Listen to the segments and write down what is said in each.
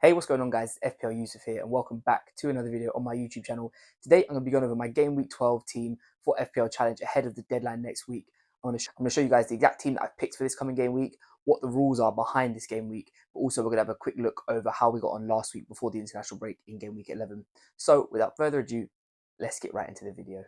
Hey, what's going on guys? FPL Yusuf here and welcome back to another video on my YouTube channel. Today I'm going to be going over my game week 12 team for FPL challenge ahead of the deadline next week. I'm going to show you guys the exact team that I've picked for this coming game week, what the rules are behind this game week, but also we're going to have a quick look over how we got on last week before the international break in game week 11. So without further ado, let's get right into the video.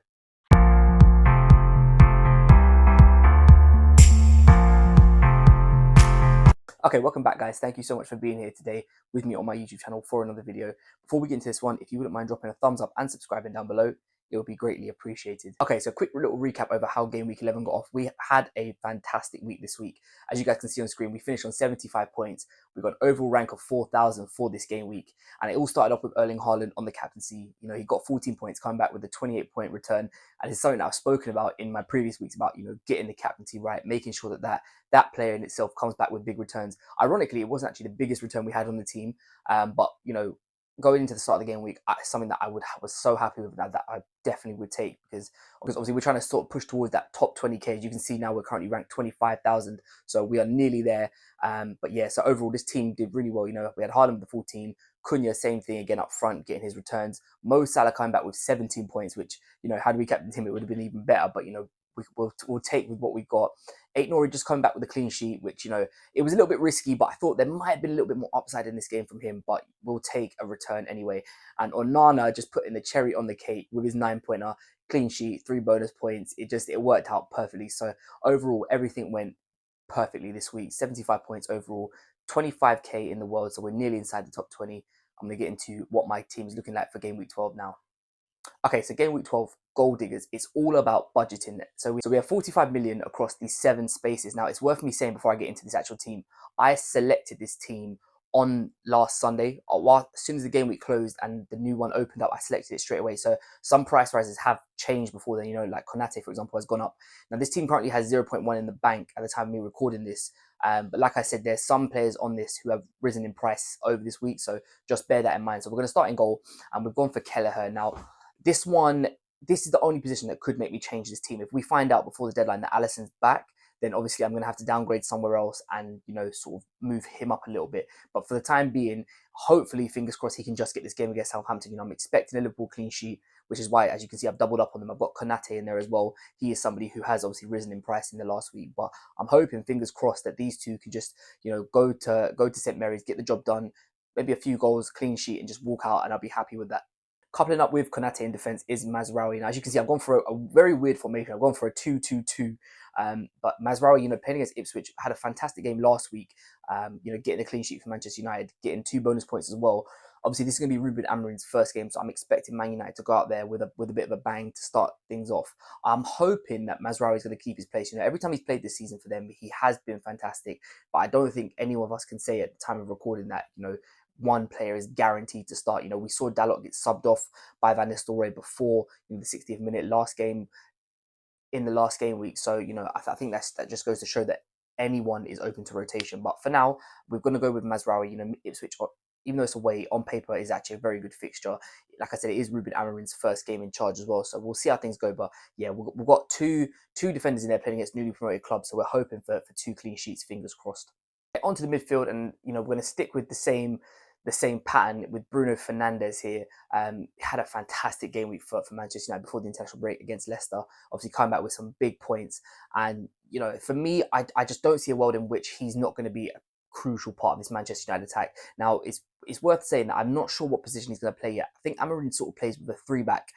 Okay, welcome back guys. Thank you so much for being here today with me on my YouTube channel for another video. Before we get into this one, if you wouldn't mind dropping a thumbs up and subscribing down below, it would be greatly appreciated. Okay, so quick little recap over how game week 11 got off. We had a fantastic week this week. As you guys can see on screen, we finished on 75 points. We got an overall rank of 4,000 for this game week. And it all started off with Erling Haaland on the captaincy. You know, he got 14 points, coming back with a 28-point return. And it's something that I've spoken about in my previous weeks about, you know, getting the captaincy right, making sure that player in itself comes back with big returns. Ironically, it wasn't actually the biggest return we had on the team, but, you know, going into the start of the game week, something that I was so happy with that I definitely would take because obviously we're trying to sort of push towards that top 20k. As you can see now, we're currently ranked 25,000, so we are nearly there. But yeah, so overall this team did really well. You know, we had Haaland with the 14, Cunha same thing again up front, getting his returns. Mo Salah coming back with 17 points, which, you know, had we kept the team, it would have been even better. But you know, we'll take with what we've got. Aït-Nouri just coming back with a clean sheet, which, you know, it was a little bit risky, but I thought there might have been a little bit more upside in this game from him, but we'll take a return anyway. And Onana just putting the cherry on the cake with his 9-pointer, clean sheet, 3 bonus points. It worked out perfectly. So overall, everything went perfectly this week. 75 points overall, 25k in the world, so we're nearly inside the top 20. I'm going to get into what my team is looking like for game week 12 now. Okay, so game week 12, goal diggers, it's all about budgeting. So we have 45 million across these 7 spaces. Now, it's worth me saying before I get into this actual team, I selected this team on last Sunday. As soon as the game week closed and the new one opened up, I selected it straight away. So some price rises have changed before then, you know, like Konate, for example, has gone up. Now, this team currently has 0.1 in the bank at the time of me recording this. But like I said, there's some players on this who have risen in price over this week. So just bear that in mind. So we're going to start in goal, and we've gone for Kelleher. Now, this is the only position that could make me change this team. If we find out before the deadline that Alisson's back, then obviously I'm going to have to downgrade somewhere else and, you know, sort of move him up a little bit. But for the time being, hopefully, fingers crossed, he can just get this game against Southampton. You know, I'm expecting a Liverpool clean sheet, which is why, as you can see, I've doubled up on them. I've got Konate in there as well. He is somebody who has obviously risen in price in the last week. But I'm hoping, fingers crossed, that these two can just, you know, go to St. Mary's, get the job done, maybe a few goals, clean sheet, and just walk out, and I'll be happy with that. Coupling up with Konate in defence is Mazraoui. Now, as you can see, I've gone for a very weird formation. I've gone for a 2-2-2. But Mazraoui, you know, playing against Ipswich, had a fantastic game last week. You know, getting a clean sheet for Manchester United, getting 2 bonus points as well. Obviously, this is going to be Ruben Amorim's first game, so I'm expecting Man United to go out there with a bit of a bang to start things off. I'm hoping that Mazraoui is going to keep his place. You know, every time he's played this season for them, he has been fantastic. But I don't think any of us can say at the time of recording that, you know, one player is guaranteed to start. You know, we saw Dalot get subbed off by Van Nistelrooy before in the 60th minute in the last game week. So, you know, I think that just goes to show that anyone is open to rotation. But for now, we're going to go with Mazraoui. You know, Ipswich, even though it's away, on paper is actually a very good fixture. Like I said, it is Ruben Amorim's first game in charge as well. So we'll see how things go. But yeah, we've got two defenders in there playing against newly promoted clubs. So we're hoping for 2 clean sheets, fingers crossed. Onto the midfield, and you know, we're going to stick with the same pattern with Bruno Fernandes here. Had a fantastic game week for Manchester United before the international break against Leicester. Obviously, coming back with some big points. And you know, for me, I just don't see a world in which he's not going to be a crucial part of this Manchester United attack. Now, it's worth saying that I'm not sure what position he's going to play yet. I think Amorim sort of plays with a 3-back.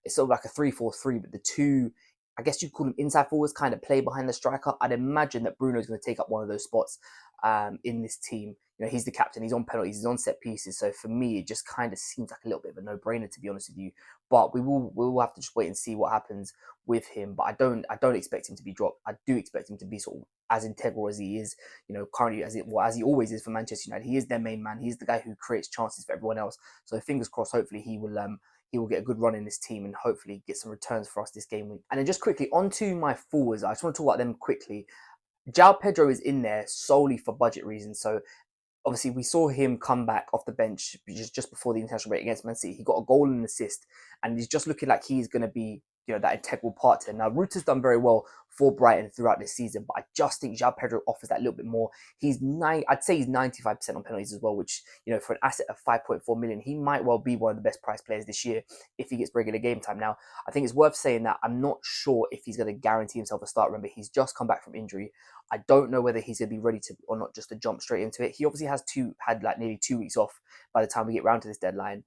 It's sort of like a 3-4-3, but the 2, I guess you'd call them inside forwards, kind of play behind the striker. I'd imagine that Bruno's going to take up one of those spots in this team. You know, he's the captain, he's on penalties, he's on set pieces. So for me, it just kind of seems like a little bit of a no-brainer, to be honest with you. But we will have to just wait and see what happens with him. But I don't expect him to be dropped. I do expect him to be sort of as integral as he is, you know, currently as he always is for Manchester United. He is their main man. He's the guy who creates chances for everyone else. So fingers crossed, hopefully he will get a good run in this team and hopefully get some returns for us this game week. And then just quickly, onto my forwards. I just want to talk about them quickly. João Pedro is in there solely for budget reasons. So obviously we saw him come back off the bench just before the international break against Man City. He got a goal and an assist, and he's just looking like he's going to be, that integral part to them. Now, Ruta's done very well for Brighton throughout this season, but I just think João Pedro offers that little bit more. I'd say he's 95% on penalties as well, which, for an asset of 5.4 million, he might well be one of the best price players this year if he gets regular game time. Now, I think it's worth saying that I'm not sure if he's going to guarantee himself a start. Remember, he's just come back from injury. I don't know whether he's going to be ready to or not, just to jump straight into it. He obviously had like nearly 2 weeks off by the time we get round to this deadline.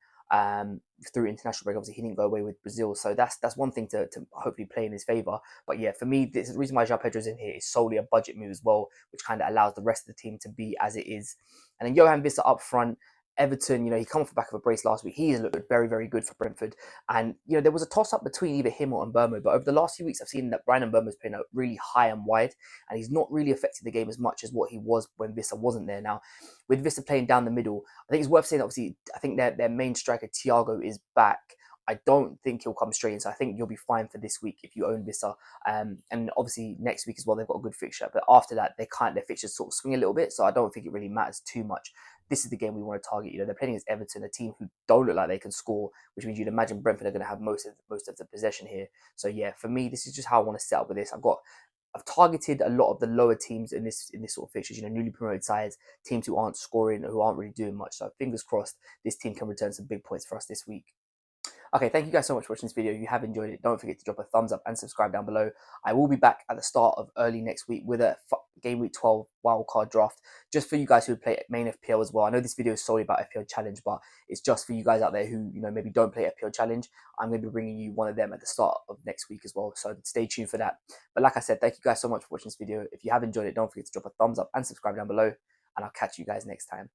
Through international break, obviously he didn't go away with Brazil, so that's one thing to hopefully play in his favour. But yeah, for me, the reason why João Pedro's in here is solely a budget move as well, which kind of allows the rest of the team to be as it is. And then Johan Vissa up front. Everton, he come off the back of a brace last week. He has looked very, very good for Brentford. And, there was a toss-up between either him or Mbeumo. But over the last few weeks, I've seen that Brian Mbeumo's playing out really high and wide. And he's not really affected the game as much as what he was when Vissa wasn't there. Now, with Vissa playing down the middle, I think it's worth saying, obviously, I think their main striker, Thiago, is back. I don't think he'll come straight in. So I think you'll be fine for this week if you own Vissa. And obviously next week as well, they've got a good fixture. But after that, their fixtures sort of swing a little bit. So I don't think it really matters too much. This is the game we want to target. They're playing against Everton, a team who don't look like they can score, which means you'd imagine Brentford are going to have most of the possession here. So yeah, for me, this is just how I want to set up with this. I've targeted a lot of the lower teams in this sort of fixtures, newly promoted sides, teams who aren't scoring, who aren't really doing much. So fingers crossed, this team can return some big points for us this week. Okay, thank you guys so much for watching this video. If you have enjoyed it, don't forget to drop a thumbs up and subscribe down below. I will be back at the start of early next week with a game week 12 wildcard draft, just for you guys who play main FPL as well. I know this video is solely about FPL Challenge, but it's just for you guys out there who maybe don't play FPL Challenge. I'm going to be bringing you one of them at the start of next week as well, so stay tuned for that. But like I said, thank you guys so much for watching this video. If you have enjoyed it, don't forget to drop a thumbs up and subscribe down below, and I'll catch you guys next time.